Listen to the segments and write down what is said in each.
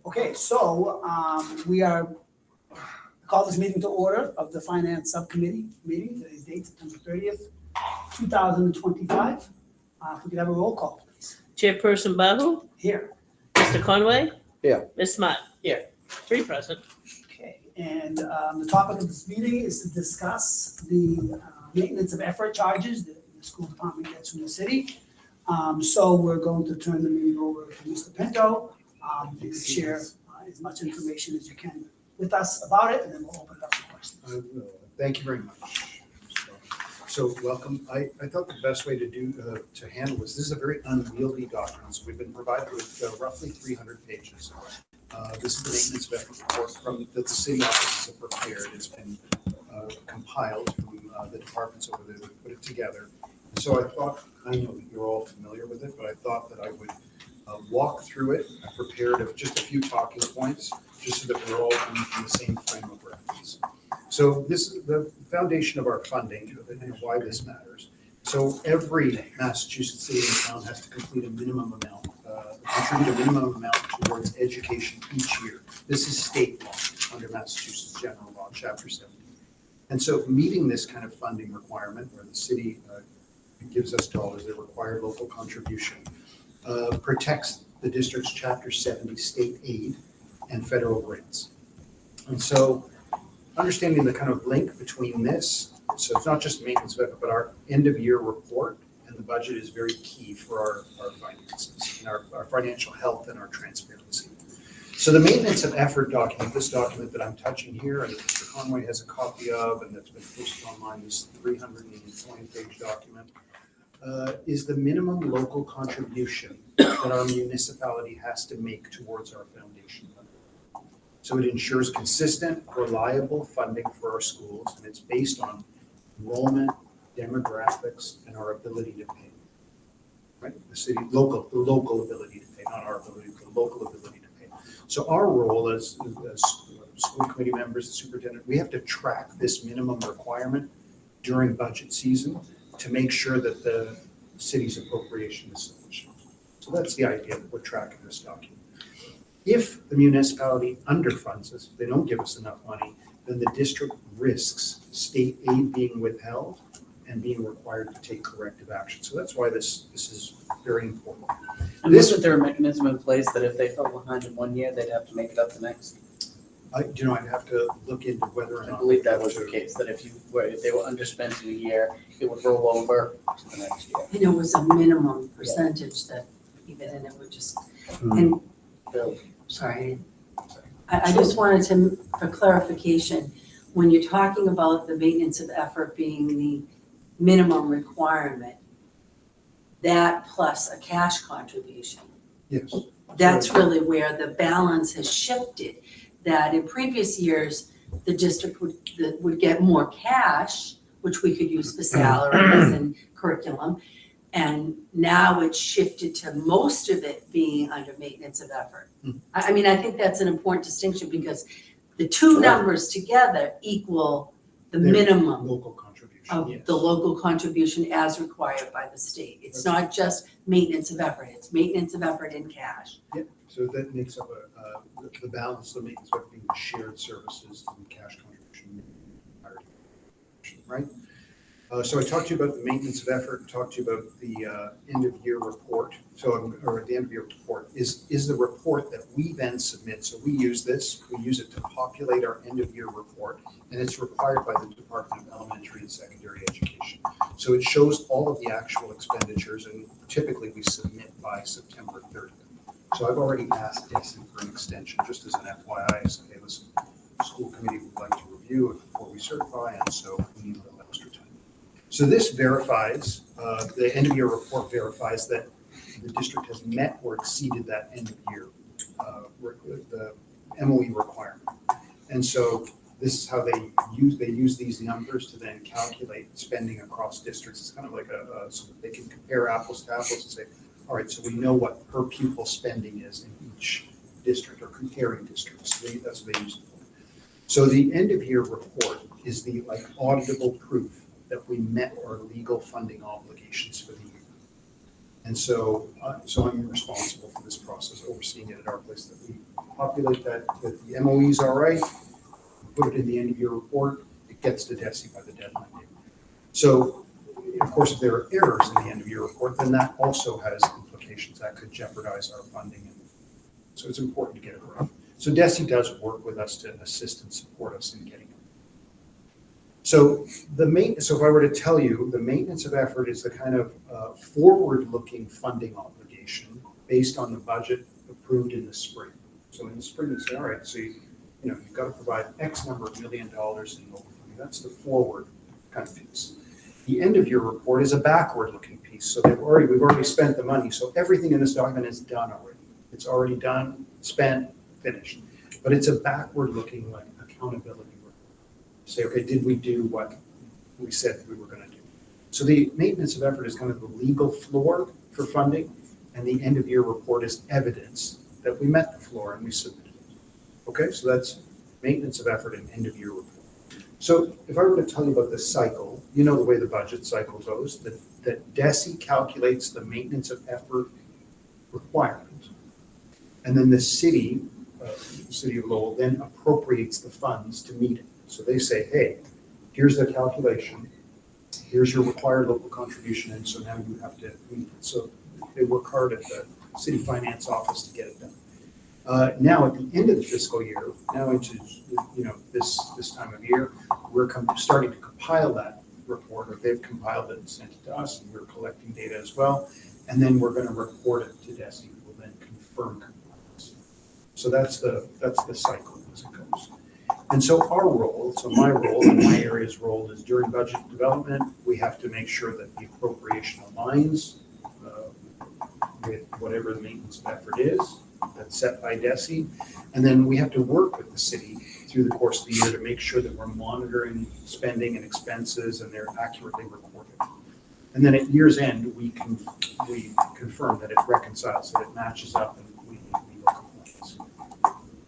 Okay, so we are call this meeting to order of the Finance Subcommittee meeting. Today's date, September 30th, 2025. If we could have a roll call, please. Chairperson Bahu, Here. Mr. Conway. Yeah. Ms. Smart. Here. 3 present. Okay, and the topic of this meeting is to discuss the maintenance of effort charges that the school department gets from the city. So we're going to turn the meeting over to Mr. Pinto to share as much information as you can with us about it, and then we'll open it up for questions. Thank you very much. So welcome. I thought the best way to handle this is a very unwieldy document. So we've been provided with roughly 300 pages. This is the maintenance of effort report that the city offices have prepared. It's been compiled from the departments over there that put it together. So I know that you're all familiar with it, but I thought that I would walk through it. I prepared just a few talking points, just so that we're all in the same frame of reference. So this is the foundation of our funding and why this matters. So every Massachusetts city and town has to complete a minimum amount, contribute a minimum amount towards education each year. This is state law under Massachusetts General Law, Chapter 70. And so meeting this kind of funding requirement where the city gives us dollars, they require local contribution, protects the district's Chapter 70 state aid and federal grants. And so understanding the kind of link between this, so it's not just maintenance of effort, but our end of year report and the budget is very key for our finances and our financial health and our transparency. So the maintenance of effort document, this document that I'm touching here and Mr. Conway has a copy of and that's been posted online, this 320-page document, is the minimum local contribution that our municipality has to make towards our foundation funding. So it ensures consistent, reliable funding for our schools, and it's based on enrollment, demographics, and our ability to pay. Right? The local ability to pay, not our ability, but the local ability to pay. So our role as school committee members, the superintendent, we have to track this minimum requirement during budget season to make sure that the city's appropriation is sufficient. So that's the idea that we're tracking this document. If the municipality underfunds us, they don't give us enough money, then the district risks state aid being withheld and being required to take corrective action. So that's why this is very important. And wasn't there a mechanism in place that if they fell behind in 1 year, they'd have to make it up the next? I'd have to look into whether or not. I believe that was the case, that if they were underspent in a year, it would roll over to the next year. And it was a minimum percentage that even, and it would just, and, Bill. sorry. I just wanted to, for clarification, when you're talking about the maintenance of effort being the minimum requirement, that plus a cash contribution, Yes. that's really where the balance has shifted. That in previous years, the district would get more cash, which we could use for salaries and curriculum. And now it's shifted to most of it being under maintenance of effort. I mean, I think that's an important distinction because the two numbers together equal the minimum Local contribution. of Yes. the local contribution as required by the state. It's not just maintenance of effort, it's maintenance of effort in cash. Yep. So that makes up the balance of maintenance of being shared services and cash contribution, right? So I talked to you about the maintenance of effort, talked to you about the end of year report. Or the end of year report is the report that we then submit. So we use this, we use it to populate our end of year report, and it's required by the Department of Elementary and Secondary Education. So it shows all of the actual expenditures, and typically we submit by September 30th. So I've already asked Dixon for an extension, just as an FYI. I said, hey, listen, the school committee would like to review it before we certify, and so we need a little extra time. So this verifies, the end of year report verifies that the district has met or exceeded that end of year, the MOE requirement. And so this is how they use these numbers to then calculate spending across districts. It's kind of like so that they can compare apples to apples and say, all right, so we know what per pupil spending is in each district or comparing districts. That's what they use it for. So the end of year report is the auditable proof that we met our legal funding obligations for the year. And so I'm responsible for this process, overseeing it at our place that we populate that the MOE is all right, put it in the end of year report, it gets to DESI by the deadline date. So, of course, if there are errors in the end of year report, then that also has implications that could jeopardize our funding. So it's important to get it right. So DESI does work with us to assist and support us in getting it. So so if I were to tell you, the maintenance of effort is the kind of forward-looking funding obligation based on the budget approved in the spring. So in the spring, you say, all right, so you've got to provide X number of $1 million in local funding. That's the forward kind of piece. The end of year report is a backward-looking piece. So we've already spent the money. So everything in this document is done already. It's already done, spent, finished. But it's a backward-looking like accountability. Say, okay, did we do what we said we were going to do? So the maintenance of effort is kind of the legal floor for funding, and the end of year report is evidence that we met the floor and we submitted it. Okay, so that's maintenance of effort and end of year report. So if I were to tell you about the cycle, you know the way the budget cycle goes, that DESI calculates the maintenance of effort requirement, and then the city of Lowell then appropriates the funds to meet it. So they say, hey, here's the calculation, here's your required local contribution, and so now you have to meet it. So they work hard at the city finance office to get it done. Now at the end of the fiscal year, now into this time of year, we're starting to compile that report, or they've compiled it and sent it to us, and we're collecting data as well, and then we're going to report it to DESI, who will then confirm compliance. So that's the cycle as it goes. And so our role, so my role and my area's role is during budget development, we have to make sure that the appropriation aligns with whatever the maintenance of effort is that's set by DESI. And then we have to work with the city through the course of the year to make sure that we're monitoring spending and expenses and they're accurately recorded. And then at year's end, we confirm that it reconciles, that it matches up, and we meet legal compliance.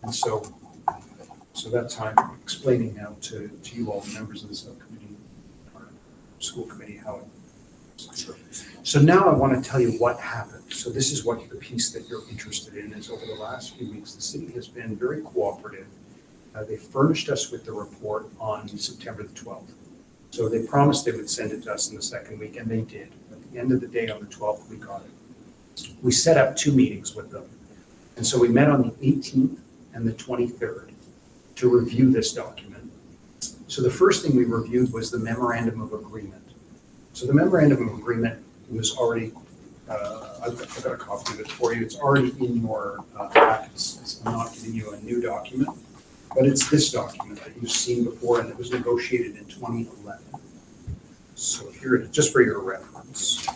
And so that's how I'm explaining now to you all, members of the subcommittee, or school committee, how it works. So now I want to tell you what happened. So this is what the piece that you're interested in is over the last few weeks, the city has been very cooperative. They furnished us with the report on September the 12th. So they promised they would send it to us in the second week, and they did. At the end of the day on the 12th, we got it. We set up 2 meetings with them. And so we met on the 18th and the 23rd. To review this document. So the first thing we reviewed was the memorandum of agreement. So the memorandum of agreement was already, I've got a copy of it for you. It's already in your packets. I'm not giving you a new document, but it's this document that you've seen before, and it was negotiated in 2011. So here it is, just for your reference.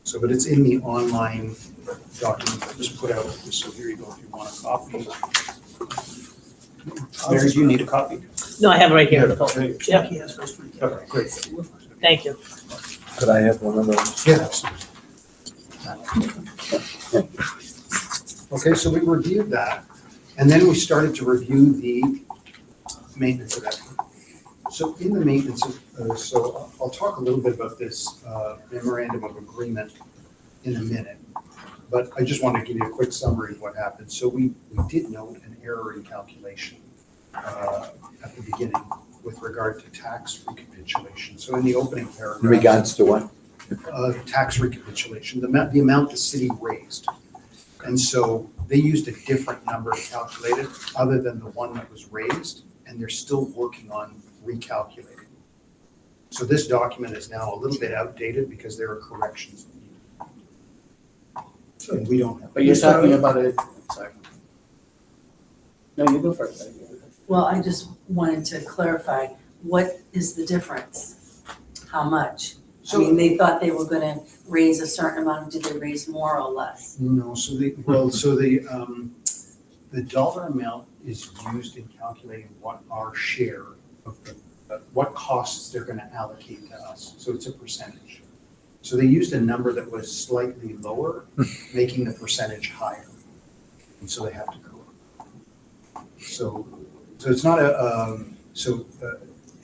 So, but it's in the online document that was put out. So here you go if you want a copy. Mary, do you need a copy? No, I have it right here. Okay. Yeah, He has first one. Okay, great. thank you. Could I have one of those? Yeah. Okay, so we reviewed that, and then we started to review the maintenance of effort. So in the maintenance of, so I'll talk a little bit about this memorandum of agreement in a minute, but I just want to give you a quick summary of what happened. So we did note an error in calculation at the beginning with regard to tax recapitulation. So in the opening paragraph. In regards to what? Tax recapitulation, the amount the city raised. And so they used a different number to calculate it other than the one that was raised, and they're still working on recalculating. So this document is now a little bit outdated because there are corrections needed. So we don't have. But you're talking about it, sorry. No, you go first. Well, I just wanted to clarify, what is the difference? How much? I mean, they thought they were gonna raise a certain amount, did they raise more or less? No, so the dollar amount is used in calculating what our share of what costs they're gonna allocate to us. So it's a percentage. So they used a number that was slightly lower, making the percentage higher. And so they have to correct. So it's not a,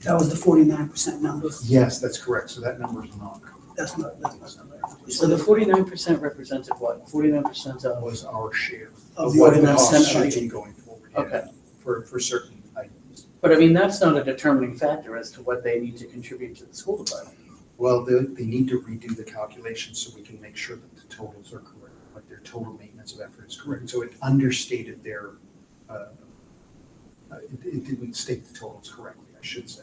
That was the 49% number. yes, that's correct. So that number is not correct. That's not right. So the 49% represented what? 49% of, Was our share Of of the what the ordinance. cost Center. should be going forward. Yeah, okay. For certain items. But I mean, that's not a determining factor as to what they need to contribute to the school department. Well, they need to redo the calculations so we can make sure that the totals are correct, like their total maintenance of effort is correct. So it understated their, it didn't state the totals correctly, I should say.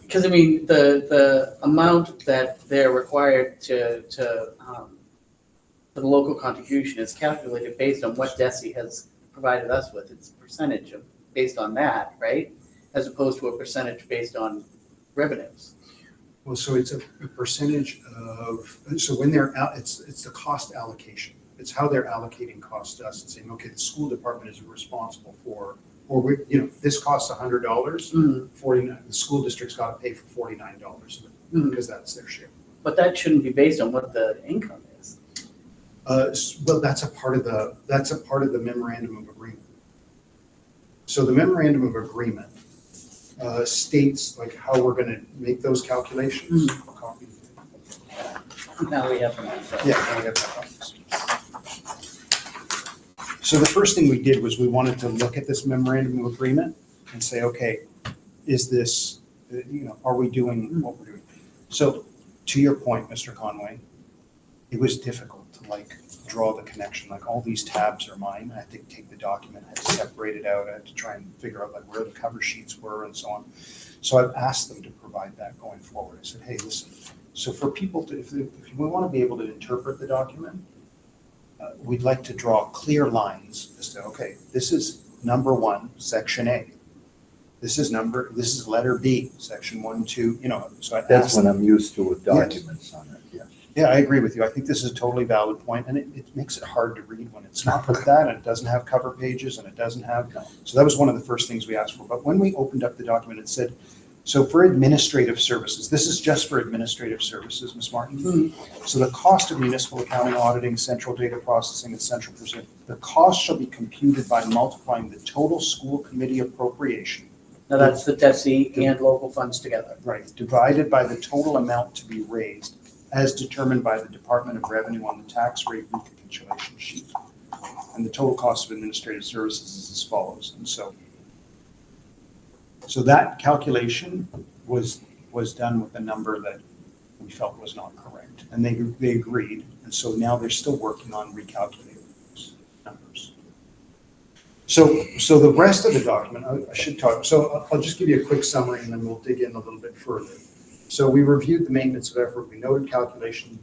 Because I mean, the amount that they're required to for the local contribution is calculated based on what DESI has provided us with. It's a percentage of, based on that, right? As opposed to a percentage based on revenues. Well, so it's a percentage of, so when they're out, it's the cost allocation. It's how they're allocating costs to us and saying, okay, the school department is responsible for, or we, this costs $100, Mm-hmm. 49, the school district's got to pay for $49 Mhm. because that's their share. But that shouldn't be based on what the income is. Well, that's a part of the memorandum of agreement. So the memorandum of agreement states like how we're going to make those calculations. Copy. Now we have them. Yeah, now we have that copies. So the first thing we did was we wanted to look at this memorandum of agreement and say, okay, is this, are we doing what we're doing? So to your point, Mr. Conway, it was difficult to like draw the connection, like all these tabs are mine. I had to take the document, I had to separate it out, I had to try and figure out like where the cover sheets were and so on. So I've asked them to provide that going forward. I said, hey, listen, so for people to, if we want to be able to interpret the document, we'd like to draw clear lines as to, okay, this is number 1, section A. This is letter B, section 1, 2, so I That's asked what them. I'm used to with documents on it, yeah. Yeah, I agree with you. I think this is a totally valid point, and it makes it hard to read when it's not like that, and it doesn't have cover pages, and it doesn't have, so that was one of the first things we asked for. But when we opened up the document, it said, so for administrative services, this is just for administrative services, Ms. Martin. So the cost of municipal accounting, auditing, central data processing, and central procedure, the cost shall be computed by multiplying the total school committee appropriation. Now that's the DESI and local funds together. Right, divided by the total amount to be raised as determined by the Department of Revenue on the tax rate recapitulation sheet. And the total cost of administrative services is as follows. And so that calculation was done with a number that we felt was not correct. And they agreed. And so now they're still working on recalculating those numbers. So the rest of the document, I should talk, so I'll just give you a quick summary and then we'll dig in a little bit further. So we reviewed the maintenance of effort, we noted calculation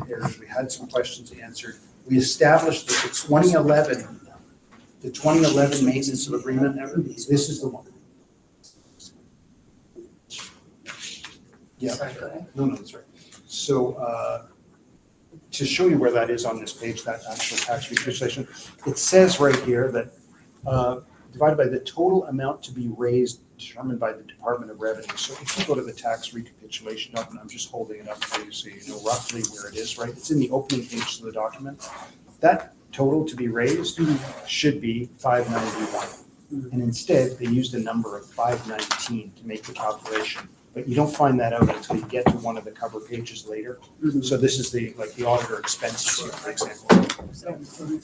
errors, we had some questions answered. We established that the 2011 maintenance of agreement, this is the one. Yeah, no, that's right. So to show you where that is on this page, that actual tax recapitulation, it says right here that divided by the total amount to be raised determined by the Department of Revenue. So if you go to the tax recapitulation document, I'm just holding it up for you so you know roughly where it is, right? It's in the opening page of the document. That total to be raised should be 591. And instead, they used a number of 519 to make the calculation. But you don't find that out until you get to one of the cover pages later. So this is the auditor expenses here, for example.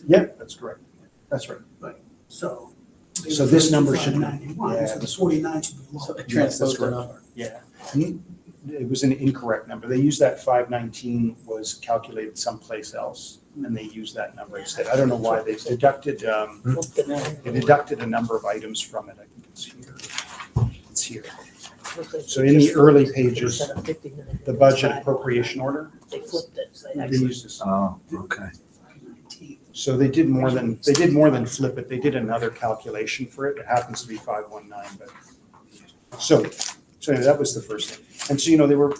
Yeah, that's correct. That's right. So. So this number should be- 591, yeah. so the 49 should be So lower. it transposed the correct. number. Yeah. It was an incorrect number. They used that 519 was calculated someplace else, and they used that number instead. I don't know why. They deducted a number of items from it. I think it's here. It's here. So in the early pages, the budget appropriation order, They flipped it. they used this. Oh, okay. So they did more than flip it. They did another calculation for it. It happens to be 519, but so anyway, that was the first thing. And so, they were,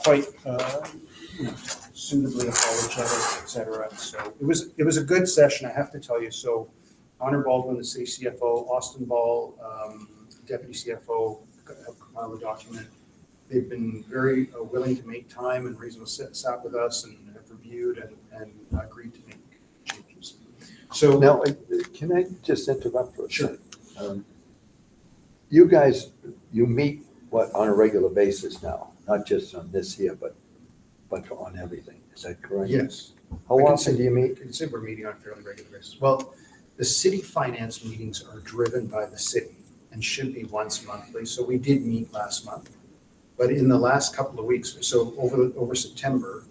quite, suitably apologetic, et cetera. So it was a good session, I have to tell you. So Honor Baldwin, the CFO, Austin Ball, Deputy CFO, compiled the document. They've been very willing to make time and reasonable sat with us and have reviewed and agreed to make changes. So Now, can I just interrupt for a Sure. second? You guys, you meet what, on a regular basis now, not just on this here, but on everything. Is that correct? Yes. How I can often say- do you meet? I can say we're meeting on a fairly regular basis. Well, the city finance meetings are driven by the city and should be once monthly. So we did meet last month. But in the last couple of weeks, so over September,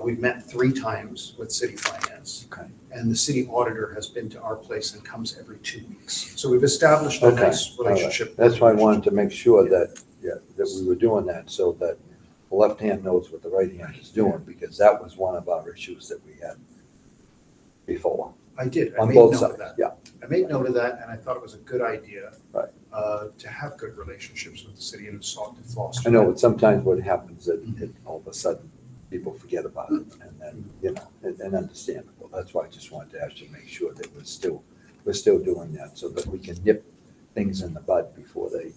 we've met 3 times with city finance. Okay. And the city auditor has been to our place and comes every 2 weeks. So we've established a Okay, nice all right. relationship. That's why I wanted to make sure that we were doing that, so that the left hand knows what the right hand is doing, because that was one of our issues that we had before, I did. I on made both note of sides, that. yeah. I made note of that, and I thought it was a good idea. Right. To have good relationships with the city and sought to foster. I know, that. but sometimes what happens is that all of a sudden, people forget about it, and then, and understandable. That's why I just wanted to actually make sure that we're still doing that, so that we can nip things in the bud before they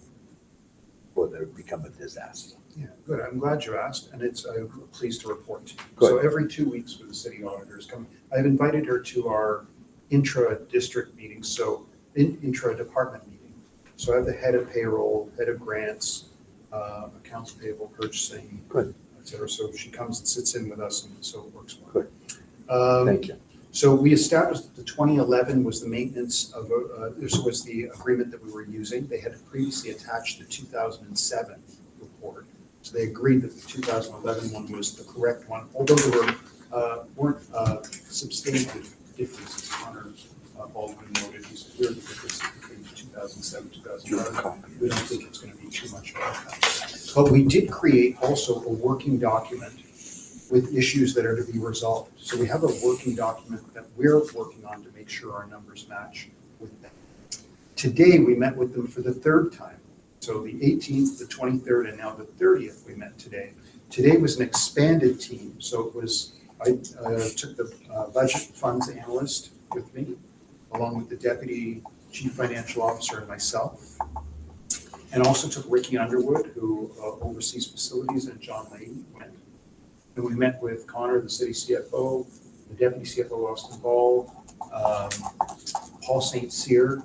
become a disaster. Yeah, good. I'm glad you asked, and I'm pleased to report. Good. So every 2 weeks with the city auditor is coming. I've invited her to our intra-district meetings, so intra-department meeting. So I have the head of payroll, head of grants, accounts payable, purchasing, Good. et cetera. So she comes and sits in with us, and so it works well. Good. Thank you. So we established that the 2011 was the maintenance of, this was the agreement that we were using. They had previously attached the 2007 report. So they agreed that the 2011 one was the correct one, although there weren't substantive differences. Connor Baldwin noted, he said, here are the differences between 2007, 2011. We don't think it's going to be too much of a outcome. But we did create also a working document with issues that are to be resolved. So we have a working document that we're working on to make sure our numbers match with them. Today, we met with them for the 3rd time. So the 18th, the 23rd, and now the 30th we met today. Today was an expanded team. So it was, I took the budget funds analyst with me, along with the deputy chief financial officer and myself. And also took Ricky Underwood, who oversees facilities, and John Layton went. And we met with Connor, the city CFO, the deputy CFO, Austin Ball, Paul St. Cyr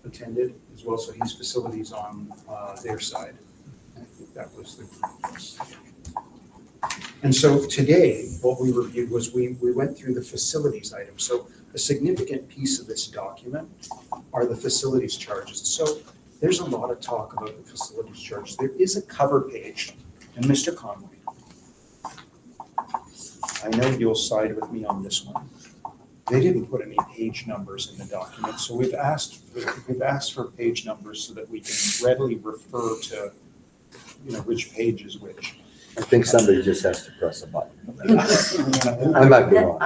attended as well, so he's facilities on their side. I think that was the group. And so today, what we reviewed was we went through the facilities items. So a significant piece of this document are the facilities charges. So there's a lot of talk about the facilities charges. There is a cover page, and Mr. Conway, I know you'll side with me on this one. They didn't put any page numbers in the document, so we've asked for page numbers so that we can readily refer to, which page is which. I think somebody just has to press a button. I might be wrong.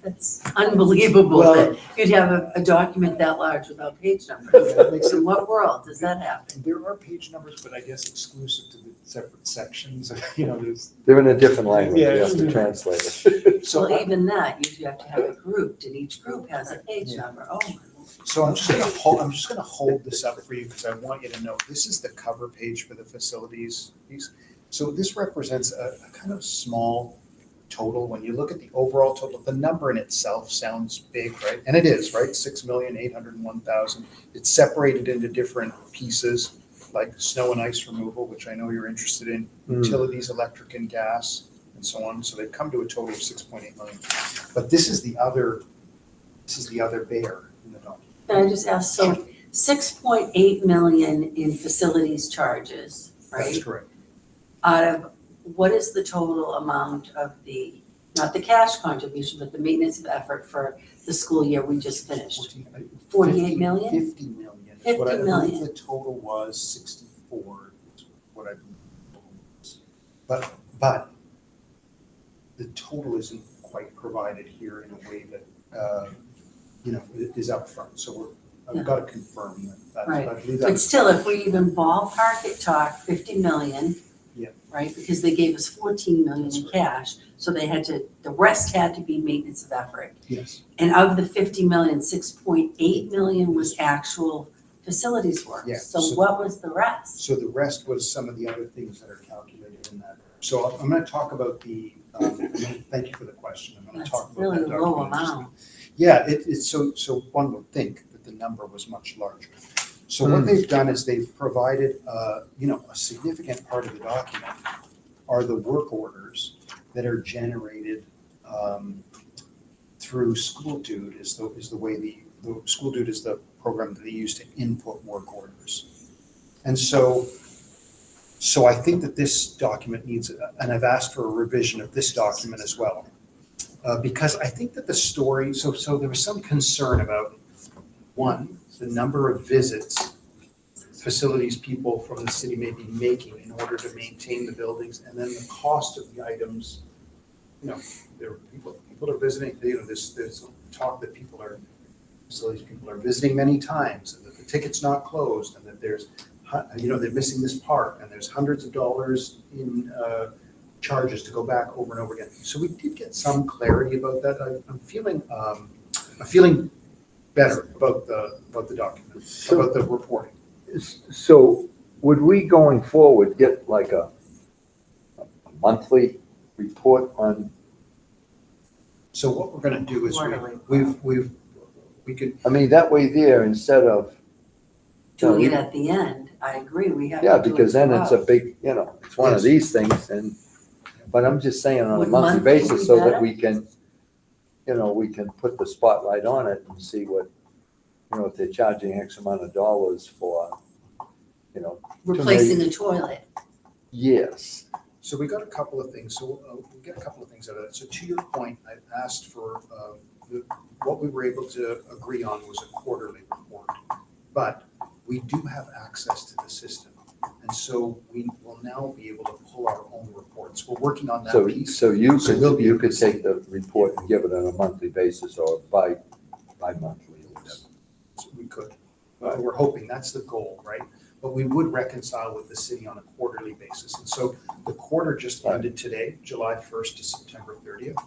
That's unbelievable Well- that you'd have a document that large without page numbers. In what world does that happen? There are page numbers, but I guess exclusive to the separate sections, there's. They're in a different language, you have to Yeah. translate it. So Well, even that, you have to have it grouped, and each group has a page number. Oh, my Lord. So I'm just gonna hold this up for you because I want you to know, this is the cover page for the facilities piece. So this represents a kind of small total. When you look at the overall total, the number in itself sounds big, right? And it is, right? 6,801,000. It's separated into different pieces, like snow and ice removal, which I know you're interested in, utilities, electric and gas, and so on. So they've come to a total of 6.8 million. But this is the other bear in the document. Can I just ask, so 6.8 million in facilities charges, right? That's correct. Out of, what is the total amount of the, not the cash contribution, but the maintenance of effort for the school year we just finished? 48 million? 50 million. 50 What I believe million. the total was 64, is what I believe the total was. But the total isn't quite provided here in a way that, is upfront. So I've got to confirm that. Right. I believe But that's, still, if we even ballpark it, talk 50 million. Yeah. Right, because they gave us 14 million That's in right. cash, so the rest had to be maintenance of effort. yes. And of the 50 million, 6.8 million was actual facilities work. Yeah, So so- what was the rest? So the rest was some of the other things that are calculated in that. So I'm going to talk about thank you for the question. I'm going to That's talk about really that low document. amount. Yeah, it's so one would think that the number was much larger. So what they've done is they've provided, a significant part of the document are the work orders that are generated through School Dude is the way the School Dude is the program that they use to input work orders. And so I think that this document needs, and I've asked for a revision of this document as well. Because I think that the story, so there was some concern about, one, the number of visits facilities people from the city may be making in order to maintain the buildings, and then the cost of the items. There are people are visiting, there's talk that facilities people are visiting many times, and that the ticket's not closed, and that there's, they're missing this part, and there's hundreds of dollars in charges to go back over and over again. So we did get some clarity about that. I'm feeling better about the document, about the reporting. So would we going forward get like a monthly report on? So what we're gonna do is we could, I mean, that way there, instead of. Doing it at the end, I agree, we have to do Yeah, it because then it's a throughout. big, it's one of these things, but I'm just saying on a Would monthly monthly basis be so that better? we can, we can put the spotlight on it and see what, if they're charging X amount of dollars for, Replacing a toilet. yes. so we got a couple of things, so we'll get a couple of things out of that. So to your point, I asked for, what we were able to agree on was a quarterly report. But we do have access to the system. And so we will now be able to pull our own reports. We're working on that piece. So you we'll be you able to could take the report and give it on a monthly basis or bi-monthly or whatever. So we could. We're hoping that's the goal, right? But we would reconcile with the city on a quarterly basis. And so the quarter just ended today, July 1st to September 30th.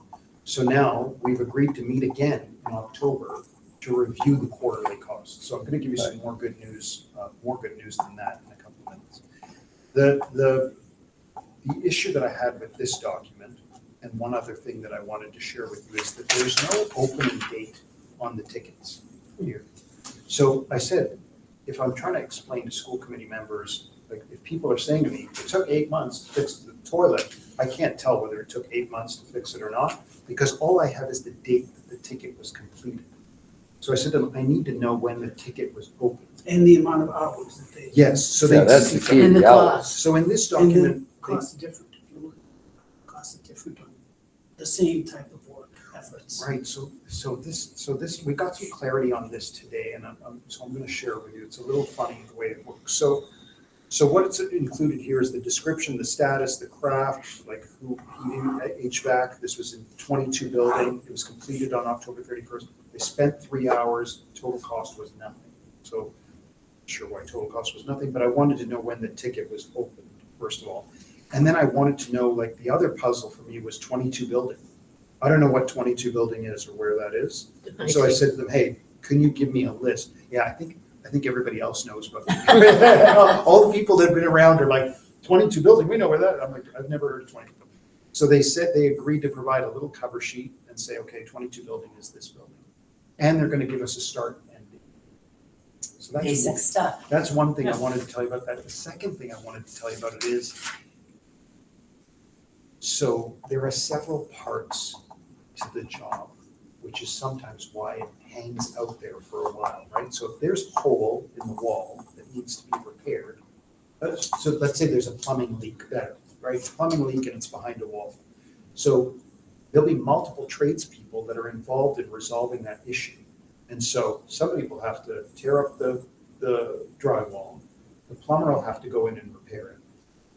So now we've agreed to meet again in October to review the quarterly costs. So I'm going to give you some more good news than that in a couple of minutes. The issue that I had with this document, and one other thing that I wanted to share with you, is that there's no opening date on the tickets here. So I said, if I'm trying to explain to school committee members, like if people are saying to me, it took 8 months to fix the toilet, I can't tell whether it took 8 months to fix it or not, because all I have is the date that the ticket was completed. So I said to them, I need to know when the ticket was opened. And the amount of hours that they. Yes, so Yeah, they. that's the key. And the the hours. cost. So in this And document, the cost is different. If you look, cost is different on the same type of work efforts. right, so this, we got some clarity on this today, and I'm going to share it with you. It's a little funny the way it works. So what's included here is the description, the status, the craft, like who, heating, HVAC. This was in 22 building. It was completed on October 31st. They spent 3 hours. Total cost was nothing. So not sure why total cost was nothing, but I wanted to know when the ticket was opened, first of all. And then I wanted to know, like, the other puzzle for me was 22 building. I don't know what 22 building is or where that is. So I said to them, hey, can you give me a list? Yeah, I think everybody else knows, but all the people that have been around are like, 22 building, we know where that is. I'm like, I've never heard of 22 building. So they said they agreed to provide a little cover sheet and say, okay, 22 building is this building. And they're going to give us a start and end date. So Basic stuff. that's one thing I wanted to tell you about that. The second thing I wanted to tell you about it is, so there are several parts to the job, which is sometimes why it hangs out there for a while, right? So if there's a hole in the wall that needs to be repaired, so let's say there's a plumbing leak there, right? Plumbing leak and it's behind a wall. So there'll be multiple tradespeople that are involved in resolving that issue. And so somebody will have to tear up the drywall. The plumber will have to go in and repair it.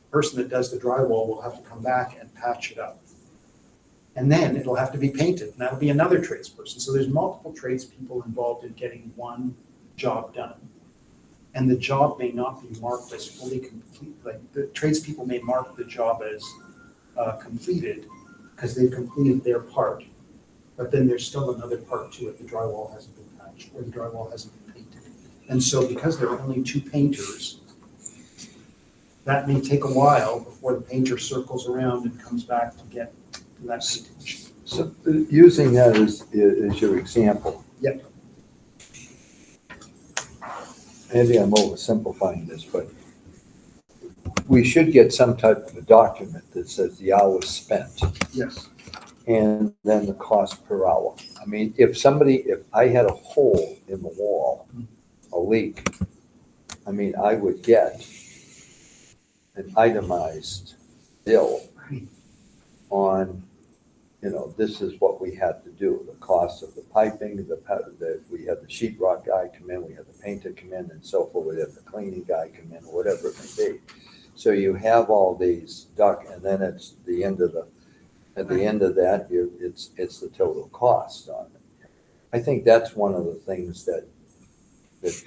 The person that does the drywall will have to come back and patch it up. And then it'll have to be painted, and that'll be another tradesperson. So there's multiple tradespeople involved in getting one job done. And the job may not be marked as fully complete. Like the tradespeople may mark the job as completed because they've completed their part. But then there's still another part to it. The drywall hasn't been patched or the drywall hasn't been painted. And so because there are only 2 painters, that may take a while before the painter circles around and comes back to get to that painting. So using that as your example. Yep. maybe I'm oversimplifying this, but we should get some type of a document that says the hours spent Yes. and then the cost per hour. I mean, if I had a hole in the wall, a leak, I mean, I would get an itemized bill on, this is what we had to do, the cost of the piping, we had the sheet rock guy come in, we had the painter come in and so forth, we had the cleaning guy come in, whatever it may be. So you have all these and then it's at the end of that, it's the total cost on it. I think that's one of the things that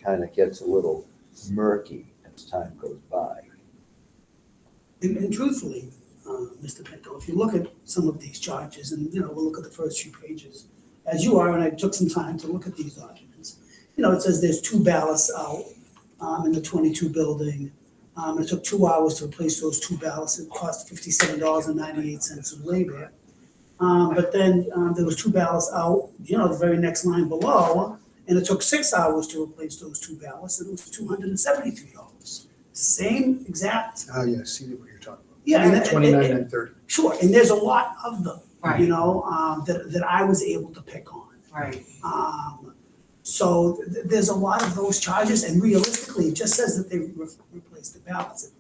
kind of gets a little murky as time goes by. And truthfully, Mr. Pinto, if you look at some of these charges, and, we'll look at the first few pages, as you are, and I took some time to look at these documents, it says there's 2 ballasts out in the 22 building. It took 2 hours to replace those 2 ballasts. It cost $57.98 in labor. But then there was 2 ballasts out, the very next line below, and it took 6 hours to replace those 2 ballasts, and it was $273. Same exact. Oh, yeah, I see what you're talking about. Yeah, and 29 and 30. Sure, and there's a lot of them, Right. that I was able to pick on. Right. So there's a lot of those charges, and realistically, it just says that they replaced the ballast.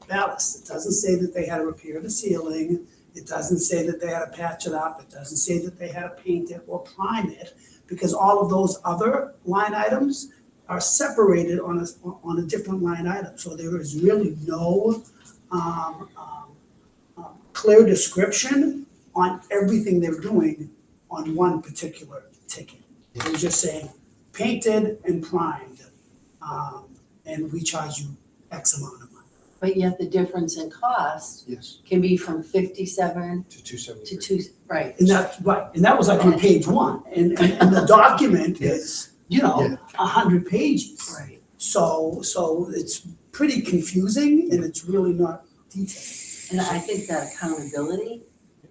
It doesn't say that they had to repair the ceiling. It doesn't say that they had to patch it up. It doesn't say that they had to paint it or prime it, because all of those other line items are separated on a different line item. So there is really no clear description on everything they're doing on one particular ticket. They're just saying painted and primed, and we charge you X amount of money. But yet the difference in cost Yes, can be from 57 to 273. to 2, right. And that's right, and that was like on page 1, and the document is, Yeah. 100 pages. Right. So it's pretty confusing, and it's really not detailed. And I think that accountability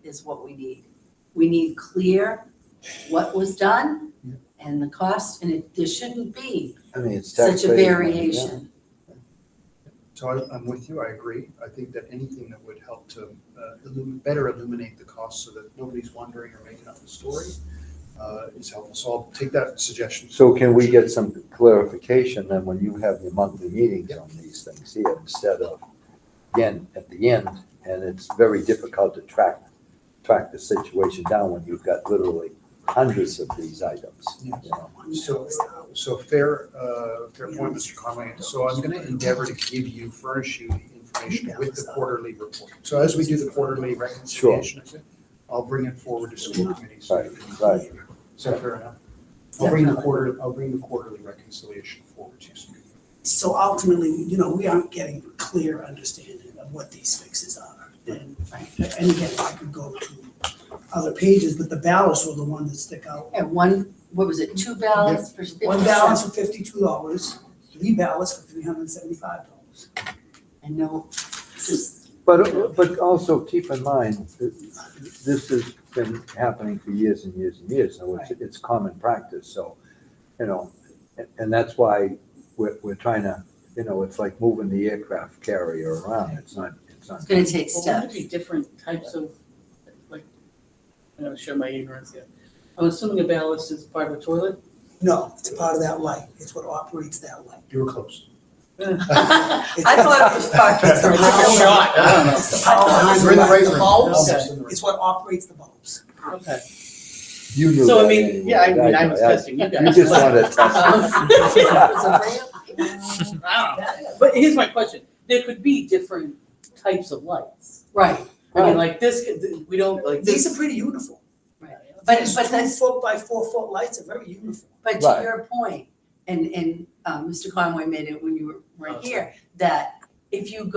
is what we need. We need clear what was done and the cost, and it shouldn't be I mean, it's such a taxpayers' money, yeah. variation. So I'm with you, I agree. I think that anything that would help to better illuminate the cost so that nobody's wondering or making up the story is helpful. So I'll take that suggestion. So can we get some clarification then when you have your monthly meetings on these things here, instead of, again, at the end, and it's very difficult to track the situation down when you've got literally hundreds of these items, So fair point, Mr. Conway. So I'm going to endeavor to furnish you the information with the quarterly report. So as we do the quarterly reconciliation, I'll bring it forward to school committee. Right. So fair enough. I'll bring the quarterly reconciliation forward to you. So ultimately, we aren't getting a clear understanding of what these fixes are. And again, I could go to other pages, but the ballasts were the one that stick out. And what was it, 2 ballasts for 50 1 ballast for $52, 3 ballasts for $375. And no, just, But also keep in mind, this has been happening for years and years and years, so it's common practice, so, and that's why we're trying to, it's like moving the aircraft carrier around, it's not. it's gonna take Well, wouldn't it steps. be different types of, like, I'm gonna show my ignorance here. I'm assuming a ballast is part of a toilet? No, it's part of that light. It's what operates that light. You were close. I thought it was part of It's the the power- shot, I don't know. It's the power behind We're in the the right light. room. bulbs? Almost in the right It's what operates the bulbs. Okay. You knew So, I that mean, anyway. yeah, I was testing you guys. You just wanted to test. But here's my question. There could be different types of lights. Right, I mean, like this, we don't, like These this. are pretty uniform. but These that's, 2 foot by 4 foot lights are very uniform. but to Right. your point, and Mr. Conway made it when you weren't here, that if you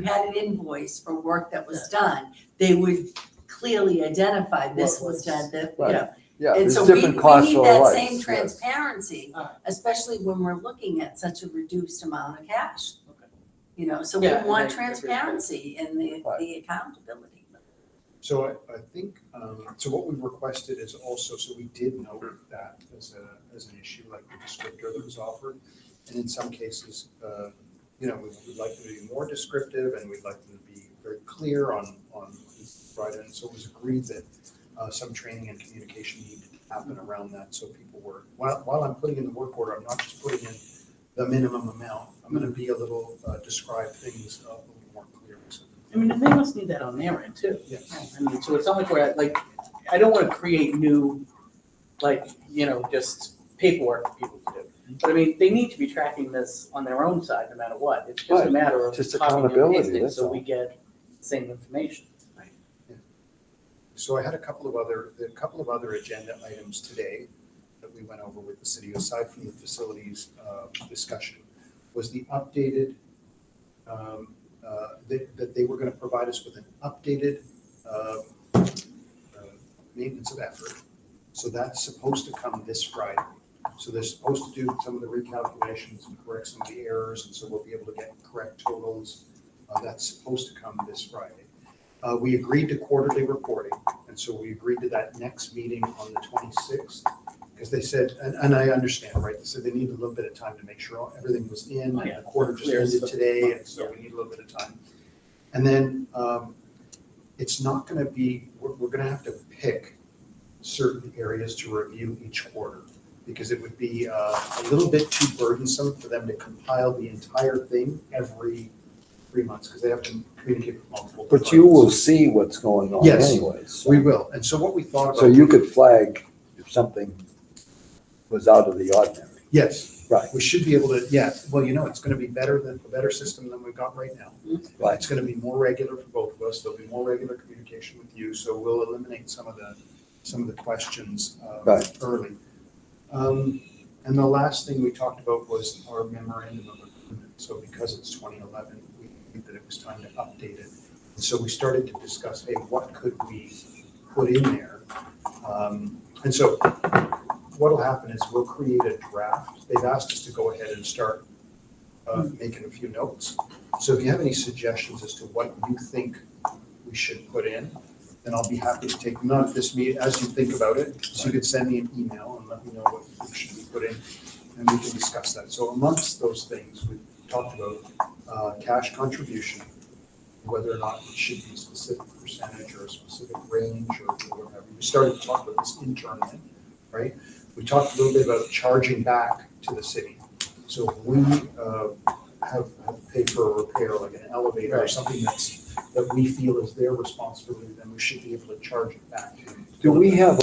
had an invoice for work that was done, they would clearly identify this What was was- done, that, Right. Yeah, And there's so we different costs need for that lights, same yes. transparency, Alright. especially when we're looking at such a reduced amount of cash. Okay. So we Yeah, and I want agree. transparency and the Right. accountability. So I think, so what we've requested is also, so we did note that as an issue, like the descriptor that was offered. And in some cases, you know, we'd like them to be more descriptive and we'd like them to be very clear on who's provided. And so it was agreed that some training and communication needed to happen around that. So people were, while I'm putting in the work order, I'm not just putting in the minimum amount. I'm going to be a little, describe things a little more clearly. So, I mean, they must need that on their end too. yes. I mean, so it's not like we're, like, I don't want to create new, like, you know, just paperwork for people to do. But I mean, they need to be tracking this on their own side, no matter what. It's just a Right. matter of Just copying and accountability, pasting, that's so all. we get the same information. So I had a couple of other agenda items today that we went over with the city, aside from the facilities discussion, was the updated, that they were going to provide us with an updated maintenance of effort. So that's supposed to come this Friday. So they're supposed to do some of the recalculations and correct some of the errors, and so we'll be able to get correct totals. That's supposed to come this Friday. We agreed to quarterly reporting, and so we agreed to that next meeting on the 26th, because they said, and I understand, right? They said they need a little bit of time to make sure everything was in, and the quarter just ended today, and so we need a little bit of time. And then it's not going to be, we're going to have to pick certain areas to review each quarter, because it would be a little bit too burdensome for them to compile the entire thing every 3 months, because they have to communicate with multiple. But you will see what's going on Yes, anyways. We will, and so what we thought about. So you could flag if something was out of the ordinary. Yes. Right. We should be able to, yeah, well, you know, it's gonna be a better system than we've got right now. Right. It's gonna be more regular for both of us, there'll be more regular communication with you, so we'll eliminate some of the questions Right. early. And the last thing we talked about was our memorandum of agreement. So because it's 2011, we think that it was time to update it. And so we started to discuss, hey, what could we put in there? And so what'll happen is we'll create a draft. They've asked us to go ahead and start making a few notes. So if you have any suggestions as to what you think we should put in, then I'll be happy to take them on this meeting as you think about it. So you could send me an email and let me know what you think should be put in, and we can discuss that. So amongst those things, we talked about cash contribution, whether or not it should be a specific percentage or a specific range or whatever. We started to talk about this internally, right? We talked a little bit about charging back to the city. So if we have paid for a repair, like an elevator or something that we feel is their responsibility, then we should be able to charge it back to them. Do we have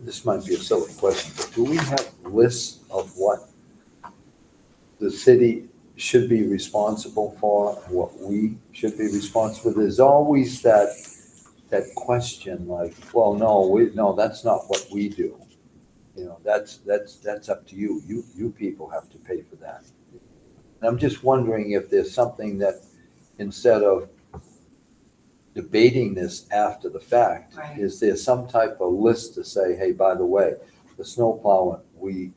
this might be a silly question, but do we have lists of what the city should be responsible for, what we should be responsible? There's always that question like, well, no, that's not what we do. You know, that's up to you. You people have to pay for that. And I'm just wondering if there's something that, instead of debating this after the fact, Right. is there some type of list to say, hey, by the way, the snow plowing, we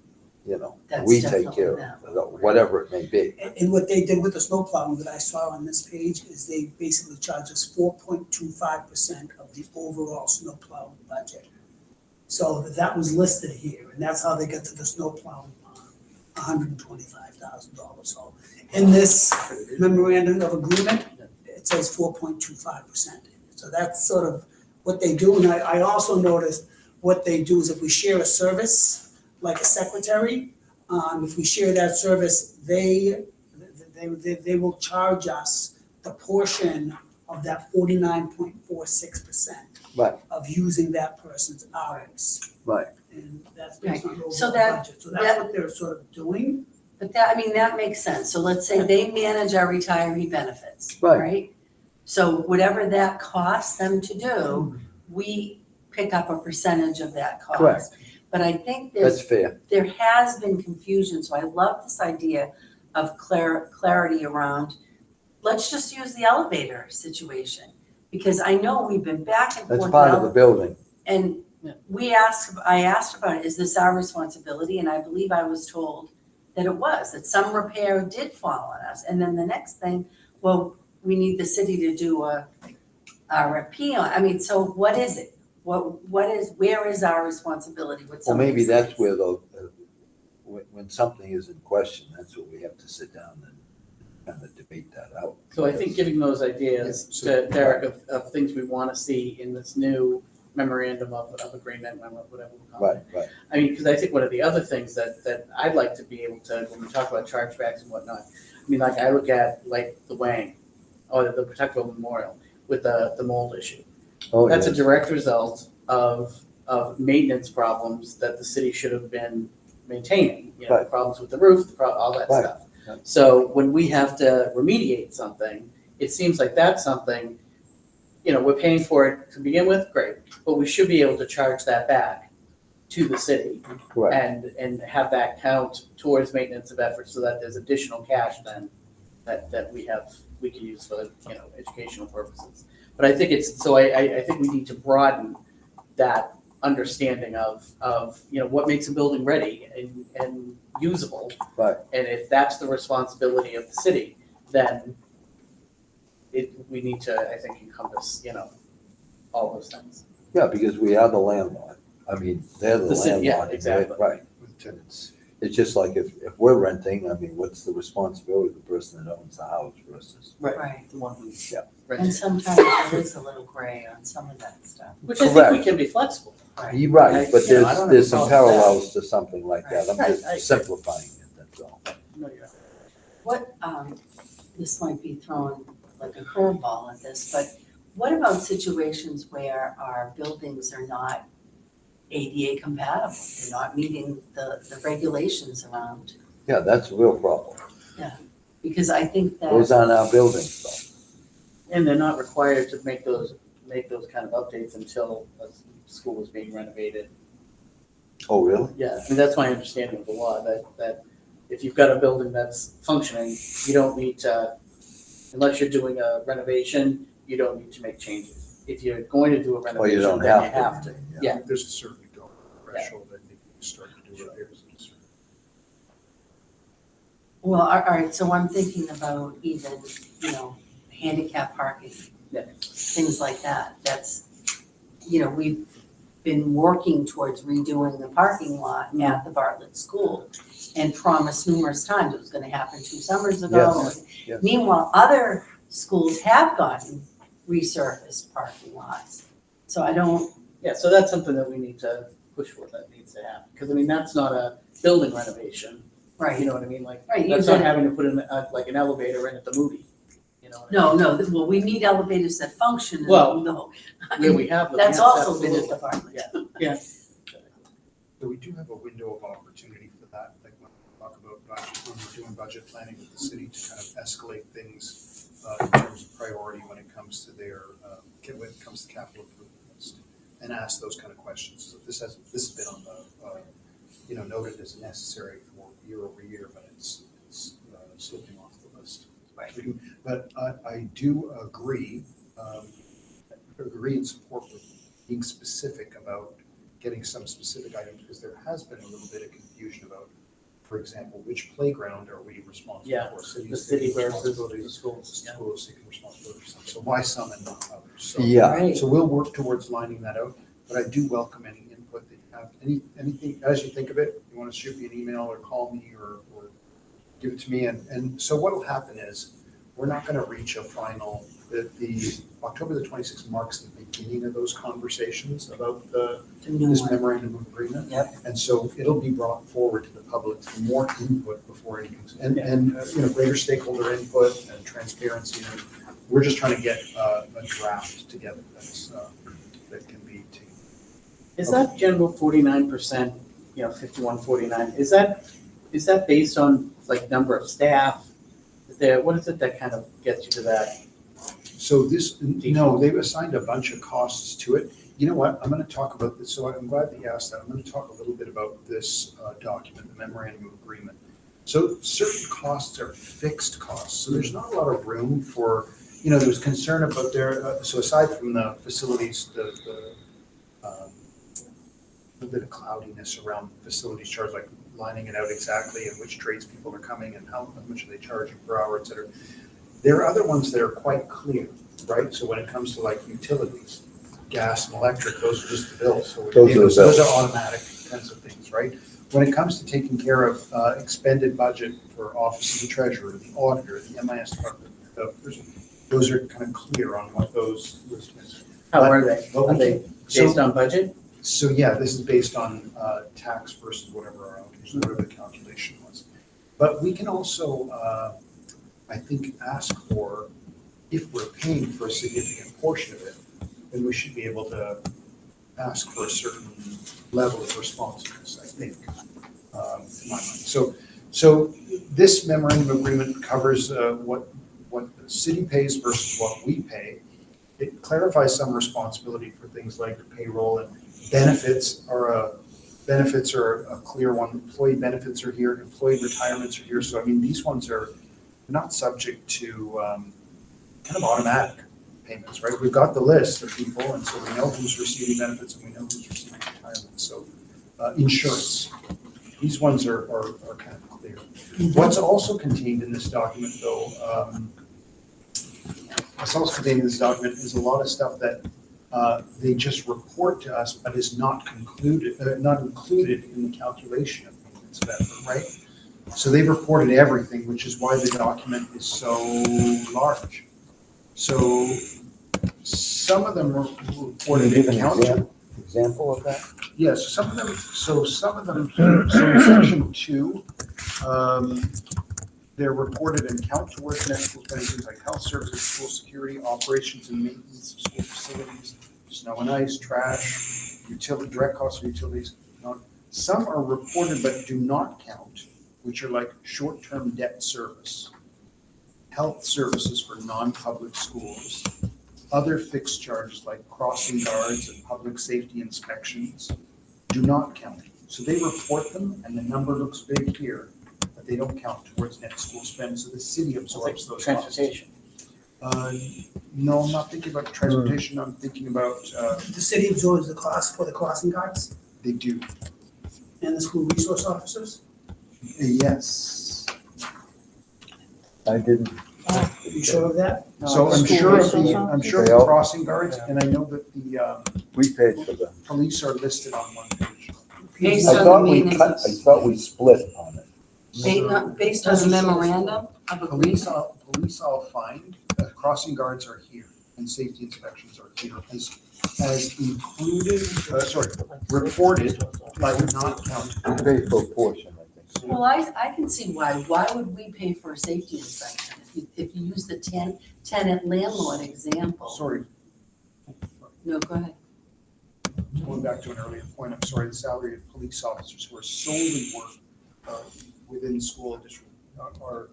That's take definitely care them. of whatever it may be. And what they did with the snow plowing that I saw on this page is they basically charge us 4.25% of the overall snow plowing budget. So that was listed here, and that's how they get to the snow plowing, $125,000. So in this memorandum of agreement, it says 4.25%. So that's sort of what they do. And I also noticed what they do is if we share a service, like a secretary, if we share that service, they will charge us the portion of that 49.46% Right. of using that person's hours. Right. And that's based on the So overall that- budget. So that's what they're sort of doing. But that makes sense. So let's say they manage our retiree benefits, Right. right? So whatever that costs them to do, we pick up a percentage of that cost. Correct. But I think That's fair. there has been confusion, so I love this idea of clarity around, let's just use the elevator situation. Because I know we've been back and forth. That's part of the building. And I asked about it, is this our responsibility? And I believe I was told that it was, that some repair did fall on us. And then the next thing, well, we need the city to do a RFP on, I mean, so what is it? Where is our responsibility with Well, some of maybe these that's things? where when when something is in question, that's what we have to sit down and kind of debate that out. So I think giving those ideas Yeah, so- to Derek of things we want to see in this new memorandum of agreement, whatever we call it. Right. I mean, because I think one of the other things that I'd like to be able to, when we talk about chargebacks and whatnot, I mean, like I look at like the Wang or the Protectable Memorial with the mold issue. Oh, That's a yes. direct result of maintenance problems that the city should have been maintaining. You know, Right. problems with the roof, all that Right. stuff. Right. So when we have to remediate something, it seems like that's something, you know, we're paying for it to begin with, great, but we should be able to charge that back to the city Correct. and have that count towards maintenance of efforts so that there's additional cash then that we can use for, you know, educational purposes. But I think I think we need to broaden that understanding of, you know, what makes a building ready and usable. Right. And if that's the responsibility of the city, then we need to, I think, encompass, you know, all those things. Yeah, because we are the landlord. I mean, they're the The city, yeah, landlord. exactly. Right. With tenants. It's just like if we're renting, I mean, what's the responsibility of the person that owns the house versus? Right. The one who's Yeah. And renting. sometimes there is a little gray on some of that stuff. Which I think we Correct. can be flexible. You're right, but You know, I don't have there's a some problem with that. parallels to something like that. I'm Right. I just agree. simplifying it, that's all. No, you're right. What, this might be thrown like a curveball at this, but what about situations where our buildings are not ADA compatible? They're not meeting the regulations around, Yeah, that's a real problem. because I think Those that, aren't our buildings though. And they're not required to make those kind of updates until a school is being renovated. Oh, really? Yeah, I mean, that's my understanding of the law, that if you've got a building that's functioning, you don't need to, unless you're doing a renovation, you don't need to make changes. If you're going to do a Well, you renovation, don't then you have have to. to. Yeah. There's a certain threshold, I think, you start to do repairs. well, all right, so I'm thinking about even, you know, handicap parking. Yeah. Things like that. That's, you know, we've been working towards redoing the parking lot at the Bartlett School and promised numerous times it was gonna happen 2 summers ago. yes. Meanwhile, other schools have gotten resurfaced parking lots. So I don't, Yeah, so that's something that we need to push for, that needs to happen, because I mean, that's not a building renovation, you right, know what I mean, like, right, that's you're not gonna, having to put in like an elevator in at the movie, you know? what I no, well, we need elevators that function and Well, no. mean? Where we have them. That's yes, also been absolutely. at the Bartlett. Yeah. So we do have a window of opportunity for that, like when we talk about budget, when we're doing budget planning with the city to kind of escalate things in terms of priority when it comes to when it comes to capital improvement list, and ask those kind of questions. So this has been on the, noted as necessary for year over year, but it's slipping off the list. Right. But I do agree and support with being specific about getting some specific items, because there has been a little bit of confusion about, for example, which playground are we responsible Yeah, for? The city versus responsibility, the schools. Yeah. schools taking responsibility for some. So why some and not others? So, Yeah, Right. so we'll work towards lining that out, but I do welcome any input that you have. Anything, as you think of it, you want to shoot me an email or call me or give it to me. And so what will happen is, we're not going to reach a final, the October the 26th marks the beginning of those conversations about The new this one. memorandum of agreement. Yep. And so it'll be brought forward to the public for more input before anything, and greater stakeholder input and transparency. And we're just trying to get a draft together that can be taken. Is that general 49%, 5149, is that based on like number of staff? What is it that kind of gets you to that? So they've assigned a bunch of costs to it. You know what, I'm gonna talk about this, so I'm glad that you asked that. I'm gonna talk a little bit about this document, the memorandum of agreement. So certain costs are fixed costs, so there's not a lot of room for, there was concern about so aside from the facilities, a bit of cloudiness around facilities charge, like lining it out exactly and which tradespeople are coming and how much are they charging per hour, et cetera. There are other ones that are quite clear, right? So when it comes to like utilities, gas and electric, those are just the bills. So Those are the those bills. are automatic kinds of things, right? when it comes to taking care of expended budget for Office of the Treasurer, the Auditor, the MIS Department, those are kind of clear on what those. How are they? What Are we they can- based on budget? So yeah, this is based on tax versus whatever our outage, whatever the calculation was. But we can also, I think, ask for, if we're paying for a significant portion of it, then we should be able to ask for a certain level of responsiveness, I think, in my mind. So this memorandum agreement covers what the city pays versus what we pay. It clarifies some responsibility for things like payroll, and benefits are a clear one. Employee benefits are here, employee retirements are here. So I mean, these ones are not subject to kind of automatic payments, right? We've got the list of people, and so we know who's receiving benefits and we know who's receiving retirement. So insurance, these ones are kind of clear. What's also contained in this document, though, what's also contained in this document is a lot of stuff that they just report to us, but is not included in the calculation of maintenance of effort, right? So they've reported everything, which is why the document is so large. So some of them reported Give an account. example of that? Yes, some of them, so in section 2, they're reported and count towards net school spending, things like health services, school security, operations and maintenance of school facilities, snow and ice, trash, direct costs of utilities. Some are reported but do not count, which are like short-term debt service, health services for non-public schools, other fixed charges like crossing guards and public safety inspections do not count. So they report them and the number looks big here, but they don't count towards net school spend, so the city absorbs those costs. Transportation. No, I'm not thinking about transportation, I'm thinking about, The city absorbs the cost for the crossing guards they do, and the school resource officers. yes. I didn't. Are you sure of that? So I'm School sure of resource the, I'm officers? sure of They the all- crossing guards, and I know that the We paid for them. police are listed on one page. Based I on thought the we maintenance cut, of- I thought we split on it. Based on the memorandum of Police, agreement. police I'll find, crossing guards are here, and safety inspections are here, as included, reported, but not counted. We paid for a portion, I think. Well, I can see why. Why would we pay for a safety inspection? If you use the tenant landlord example. Sorry, No, go ahead. going back to an earlier point, I'm sorry, the salary of police officers who are solely work within school district are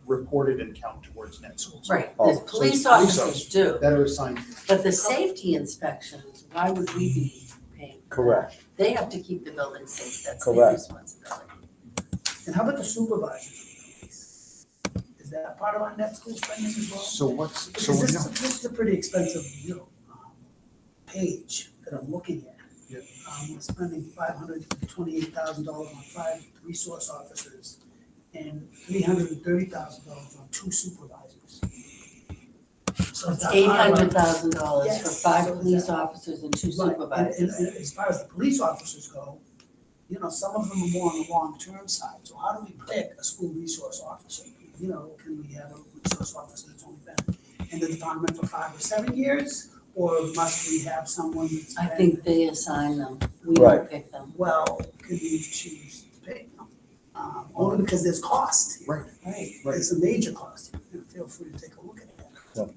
reported and count towards net school. spend. Right, Oh, the so police it's police officers officers. do, That are assigned, but the safety inspections, why would we be paying? for that? Correct. They have to keep the building safe, that's their Correct. responsibility. And how about the supervisors? Is that part of our net school spending as well? so what's, so Because we this know. is a pretty expensive, page that I'm looking at. Yeah. We're spending $528,000 on 5 resource officers and $330,000 on 2 supervisors. So It's that part of our- $800,000 for Yes, 5 so police that- officers and 2 Right, supervisors. and as far as the police officers go, some of them are more on the long-term side. So how do we pick a school resource officer? Can we have a resource officer that's only been in the department for 5 or 7 years? Or must we have someone that's I been- think they assign them, we Right. don't pick them. Well, could we choose to pick them? Only because there's cost here. Right. Right. It's a major cost. Feel free to take a look at that.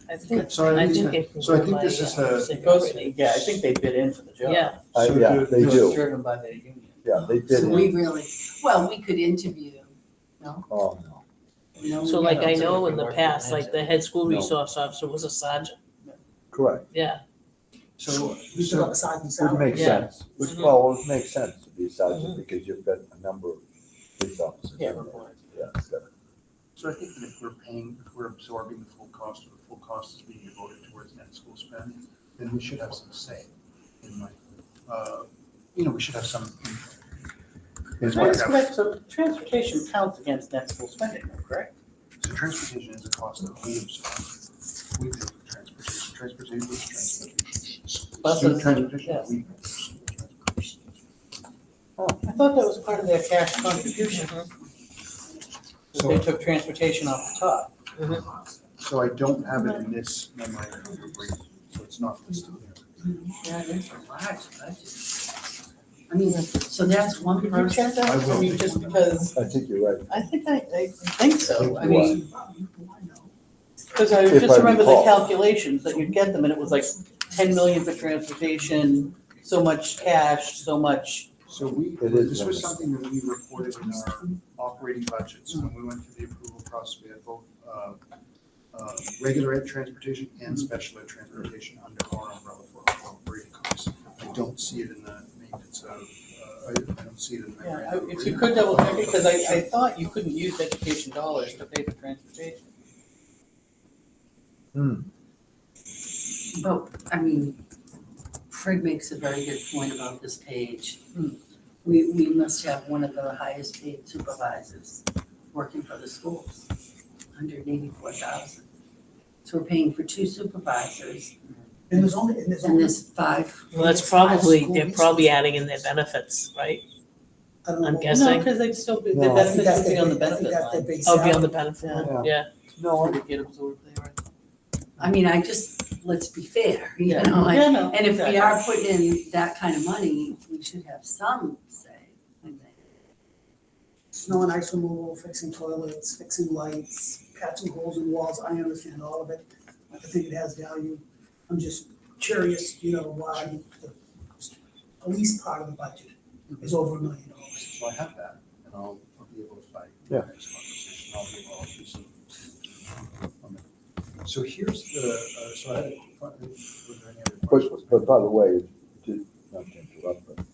I think, So I I think think, it can so I go think by, this is It goes, seniority. yeah, I think they bid in for the job. Yeah, So Yeah, do- they do- do. It's driven by the union. Yeah, they did. So we really, well, we could interview, no? Oh, no. so like I Yeah. know in the past, like the head school No. resource officer was a sergeant, Correct. yeah. so, We should have a sergeant Would salary. make Yeah. sense. Which, Mhm. well, it would make sense to be a sergeant because you've got a number of police officers. Yeah, in there. reports. Yeah, so- so I think that if we're absorbing the full cost, or the full cost is being devoted towards net school spend, then we should have some say in like, we should have some. Is what That's that- correct, so transportation counts against net school spending, correct? So transportation is a cost that we absorb. We pay for transportation, transportation. Buses, Transportation, yes. we pay for transportation. I thought that was part of their cash contribution. That they So, took transportation off the top. so I don't have it in this memorandum of agreement, so it's not listed there. Yeah, it's a large budget. I mean, so that's one Could you check person. that? I will. I mean, just because, I think you're right. I think so. I You mean, because I If just I remember the recall. calculations that you'd get them and it was like 10 million for transportation, so much cash, so much. So we, It is this was limited. something that we reported in our operating budgets when we went through the approval process. We had both regular ed transportation and special ed transportation under our umbrella for our operating costs. I don't see it in the maintenance of, I don't see it in the Yeah, memorandum of if you agreement. could double check it, because I thought you couldn't use education dollars to pay for transportation. But, I mean, Fred makes a very good point about this page. We must have one of the highest paid supervisors working for the schools, 184,000. So we're paying for 2 supervisors And there's only, and there's 5. Well, that's probably, they're probably adding in their benefits, right? I don't know. I'm what- guessing. No, because they'd still be, the No. I think benefits that's would be their on the base- I think benefit that's their line. base Oh, be on salary. the benefit, Yeah. yeah. No, they get absorbed there, right? I mean, let's be fair, you Yeah. know? Yeah, no, And if we exactly. are putting in that kind of money, we should have some say, I think. Snow and ice removal, fixing toilets, fixing lights, patching holes in walls, I understand all of it. I think it has value. I'm just curious, why the police part of the budget is over $1 million. So I have that, and I'll be able to buy Yeah. next conversation, I'll be able to do some. So here's the, so I had, was there any other questions? But by the way, not to interrupt, but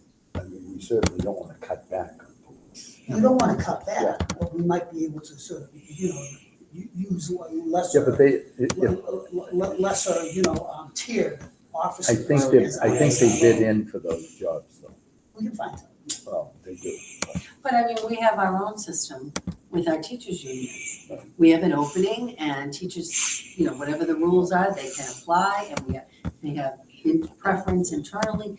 I mean, we certainly don't want to cut back on police. We don't want to cut that, but we might be able to sort of, use lesser. Yeah, but lesser, tiered officers. I think they bid in for those jobs, though. We can find out. Well, they do. But I mean, we have our own system with our teachers' unions. We have an opening and teachers, whatever the rules are, they can apply and they have preference internally,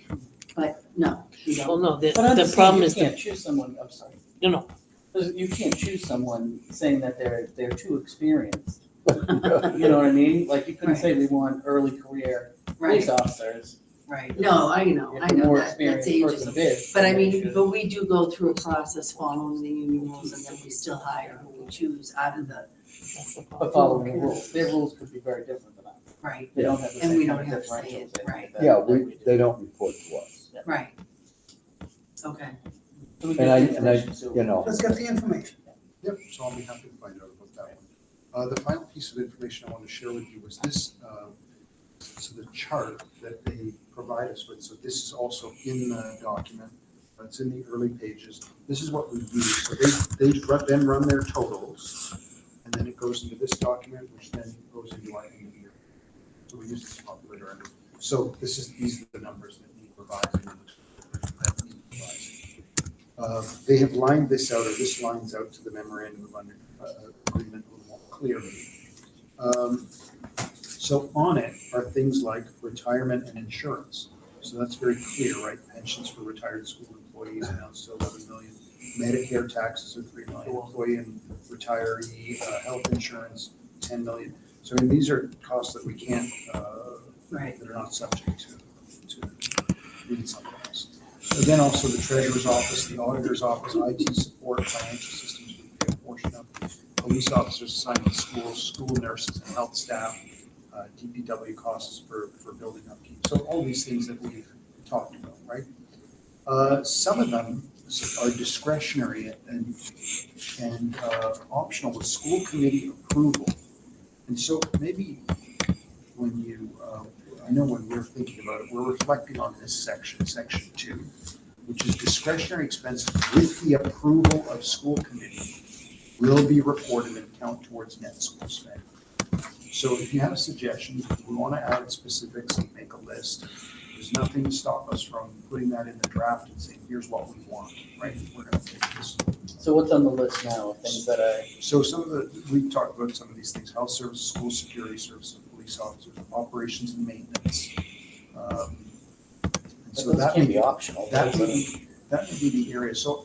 but no, we Well, don't. no, the But understand, problem you is, can't choose someone, I'm sorry. No. You can't choose someone saying that they're too experienced. You know what I mean? Like, you couldn't say we want early career police Right, officers. right. No, I know If a more that, that's experienced ages. person bids, But I then they mean, should. but we do go through a process following the union rules and then we still hire who we choose out of the, that's the But problem. following the rules, their rules could be very different than ours. right, They don't have the And same we kind don't of have to say differentials. it, that- right. that- Yeah, that we do. they don't report to us. right. Okay, So we And get I- the and I- information, so- you know, Let's get the information. Yep, so I'll be happy to find out about that one. The final piece of information I wanted to share with you was this, so the chart that they provide us with, so this is also in the document, it's in the early pages. This is what we use, so they then run their totals, and then it goes into this document, which then goes into our end of year. So we use this calculator. So these are the numbers that we provide. They have lined this out, or this lines out to the memorandum of agreement a little more clearly. So on it are things like retirement and insurance. So that's very clear, right? Pensions for retired school employees amounts to 11 million. Medicare taxes are 3 million. Employee and retiree health insurance, 10 million. So I mean, these are costs that we can't, right. that are not subject to reading something else. Again, also the treasurer's office, the auditor's office, IT support, financial systems, we pay a portion of. Police officers assigned to schools, school nurses and health staff, DPW costs for building upkeep. So all these things that we've talked about, right? Some of them are discretionary and optional with school committee approval. And so maybe when you, I know when we're thinking about it, we're reflecting on this section 2, which is discretionary expenses with the approval of school committee will be reported and count towards net school spend. So if you have suggestions, if we want to add specifics and make a list, there's nothing to stop us from putting that in the draft and saying, here's what we want, right? We're going to take this. So what's on the list now, of things that are, So some of we've talked about some of these things: health services, school security services, police officers, operations and maintenance. And but so those that can may be optional. that those may are- be, that may be the area, so,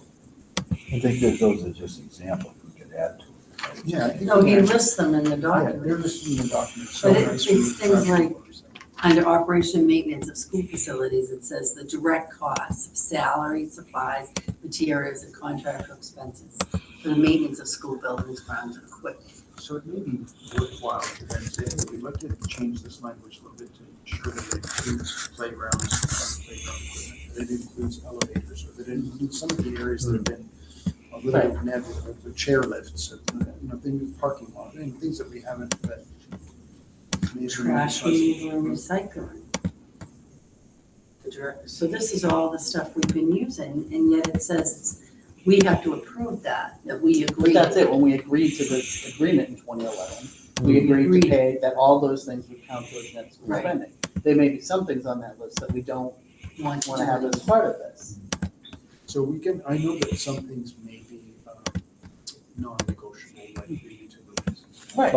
I think that those are just examples we could add to it. Right? yeah, I think. No, we he can- lists them in the Yeah, document. they're listed in the document, so But nice. it's things like, under operation and maintenance of school facilities, it says the direct costs of salary, supplies, materials, and contractor expenses for the maintenance of school buildings, grounds, and equipment. So it may be worthwhile to then say, hey, we'd like to change this language a little bit to ensure that it includes playgrounds, playground equipment, that it includes elevators, or that it includes some of the areas that have been a little bit nebulous, the chair lifts, things, parking lot, things that we haven't, that maybe. Trash removal and recycling. So this is all the stuff we've been using, and yet it says we have to approve that we But agree. that's it, when we agreed to this agreement in 2011, we agreed to pay that all those things would count towards net school Right. spending. There may be some things on that list that we don't Want want to have as part of this. So we can, I know that some things may be non-negotiable, like the utilities. Right.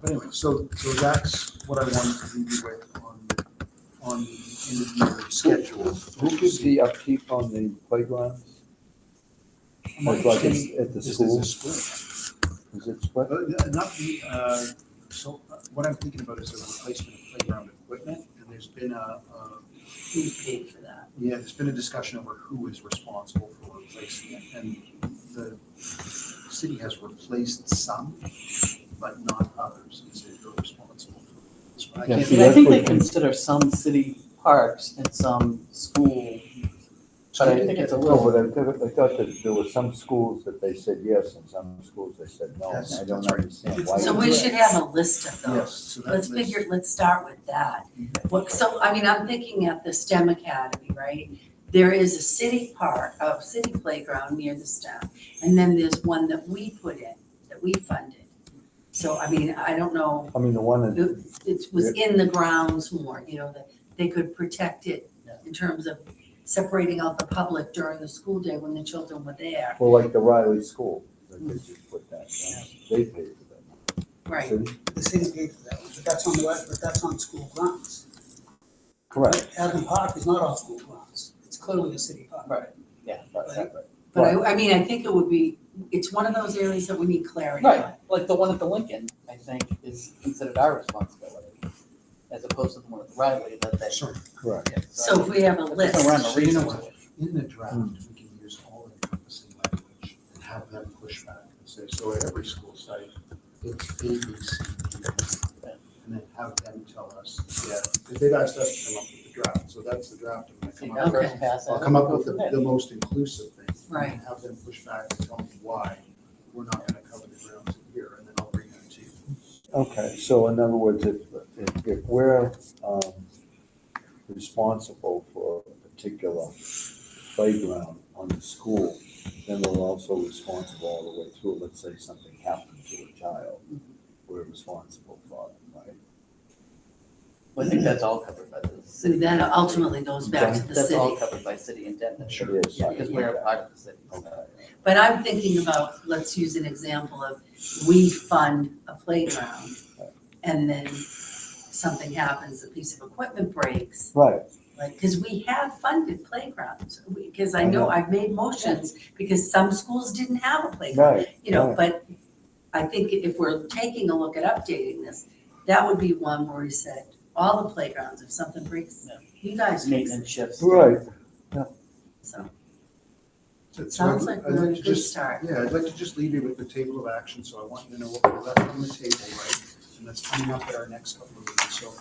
But anyway, so that's what I wanted to leave you with on the end of year schedule. Who gives the upkeep on the playgrounds? Like at the This is school? the school. Is it split? Not the, so what I'm thinking about is a replacement of playground equipment, and there's been We paid for that. there's been a discussion over who is responsible for replacing it, and the city has replaced some, but not others, and so they're responsible for this. I Yeah, can't see, And I that's think what- they consider some city parks and some school, but I think it's a No, little, but I thought that there were some schools that they said yes, and some schools they said no, and I don't That's right. understand why. So we should have a list of those. Yes, so Let's that's. let's start with that. So, I mean, I'm thinking at the STEM Academy, right? There is a city park, a city playground near the STEM, and then there's one that we put in, that we funded. So, I mean, I don't know, I mean, the one that, it was in the grounds more, that they could protect it in terms of separating out the public during the school day when the children were there. well, like the Riley School, that they just put that, they paid for that. Right. City? The city paid for that, but that's on the west, but that's on school grounds. Correct. Adams Park is not on school grounds. It's clearly a city park. right, yeah, right. But I mean, I think it would be, it's one of those areas that we need clarity Right, on. like the one at the Lincoln, I think, is considered our responsibility, as opposed to the one at the Riley that they. Sorry, Correct. So if we have a list. Different rhyme or So you know reason to what? it. In the draft, we can use all encompassing language and have them push back and say, so at every school site, it's A, B, C, D, and then have them tell us, because they've asked us to come up with the draft, so that's the draft I'm gonna So come you up with. first pass I'll that, come up go with from there. the most inclusive thing. Right. And have them push back and tell me why we're not gonna cover the grounds here, and then I'll bring that to you. Okay, so in other words, if we're responsible for a particular playground on the school, then we're also responsible all the way through. Let's say something happened to a child, we're responsible for it, right? Well, I think that's all covered by the So city. then ultimately goes back to the That's all city. covered by city indemnity. Sure is. Because we're a part of the city. Okay. But I'm thinking about, let's use an example of, we fund a playground and then something happens, a piece of equipment breaks, Right, like, because we have funded playgrounds. Because I know I've made motions because some schools didn't have a playground, right. but I think if we're taking a look at updating this, that would be one where we said, all the playgrounds, if something breaks, Yeah. you guys fix Maintenance it. shifts. Right. So, So sounds like I'd we're in a to good just- start. Yeah, I'd like to just leave you with the table of action, so I want you to know what we left on the table, right? And that's coming up at our next couple of meetings, so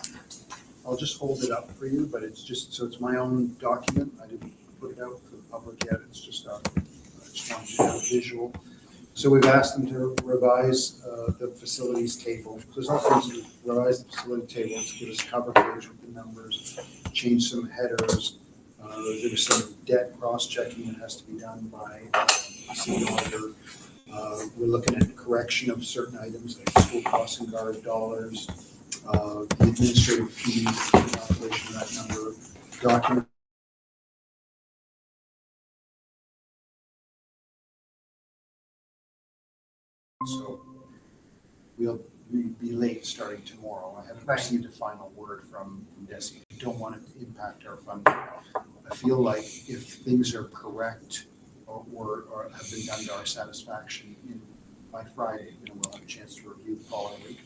I'll just hold it up for you, but it's just, so it's my own document, I didn't put it out for the public yet, it's just, I just wanted you to have a visual. So we've asked them to revise the facilities table, so there's all kinds of, revise the facility tables, give us a cover page with the numbers, change some headers. There's some debt cross-checking that has to be done by the city auditor. We're looking at correction of certain items like school crossing guard dollars, the administrative fees, calculation of that number, document. So we'll be late starting tomorrow. I haven't Right. received a final word from Desi. I don't want it to impact our funding. But feel like if things are correct or have been done to our satisfaction by Friday, we'll have a chance to review the following week.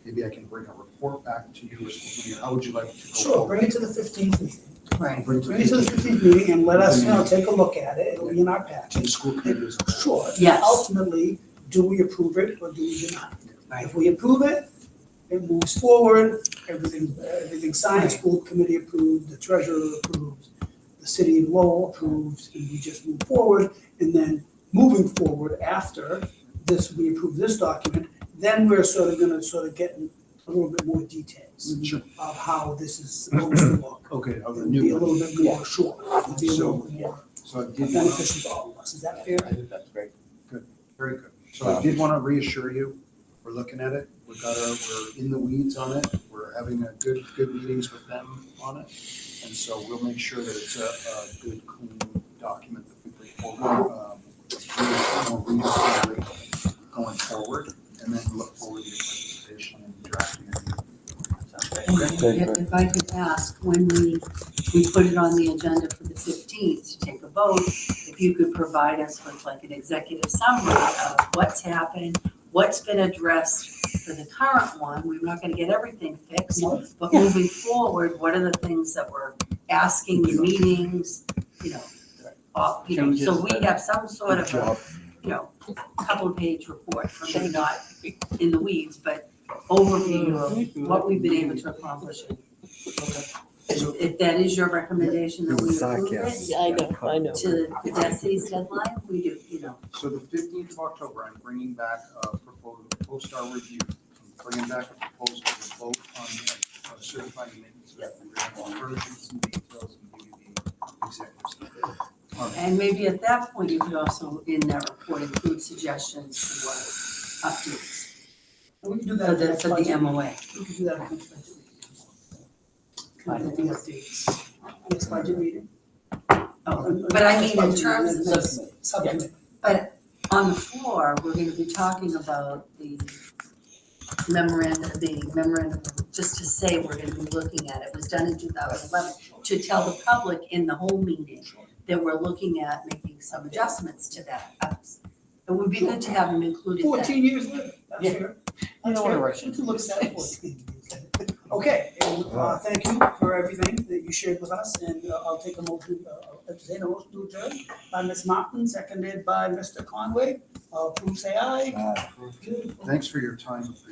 Maybe I can bring a report back to you as school committee. How would you like to go Sure, forward? bring it to the 15th meeting. Right. Bring Bring it to the 15th meeting and let us, take a look at it. It'll be in our to the package. school committee as a whole. Sure. Yes. Ultimately, do we approve it or do we deny? Right. If we approve it, it moves forward, everything signed, Right. school committee approved, the treasurer approves, the city of Lowell approves, and we just move forward. And then moving forward after this, we approve this document, then we're gonna get a little bit more details Sure. of how this is supposed to look. Okay, of the It'll be a new little one. bit more short, it'll be a little bit more So I did want beneficial to all of us, is that fair? I think that's great. very good. So I did want to reassure you, we're looking at it. We're in the weeds on it. We're having a good meetings with them on it. And so we'll make sure that it's a good, clean document that we bring forward, more readable going forward, and then look forward to your participation in drafting it. And if I could ask, when we put it on the agenda for the 15th to take a vote, if you could provide us with like an executive summary of what's happened, what's been addressed for the current one, we're not gonna get everything fixed, but moving forward, what are the things that we're asking in meetings, so we have some sort of a, couple page report, maybe not in the weeds, but overview of what we've been able to accomplish. If that is your recommendation that we approve it Yeah, I know. to the DESI's deadline, we do, So the 15th of October, I'm bringing back a proposal, post-our review. I'm bringing back a proposal to vote on certifying maintenance. Versions and details and give you the executive. and maybe at that point, you could also, in that report, include suggestions for updates We can do for that. the, for the MOA. We can do that at the next budget meeting. Kind of the updates, next budget meeting. Oh, but I mean, in terms of, Subcommittee. but on the floor, we're gonna be talking about the memorandum, just to say we're gonna be looking at it, was done in 2011, to tell the public in the whole meeting that we're looking at making some adjustments to that. It would be good to have them included then. 14 years later, that's Yeah. fair. I That's don't wanna fair. rush We can look at that 14 years later. Okay, and thank you for everything that you shared with us, and I'll take a motion, entertain a motion to adjourn by Ms. Martin, seconded by Mr. Conway. All approve, say aye. Thanks for your time, appreciate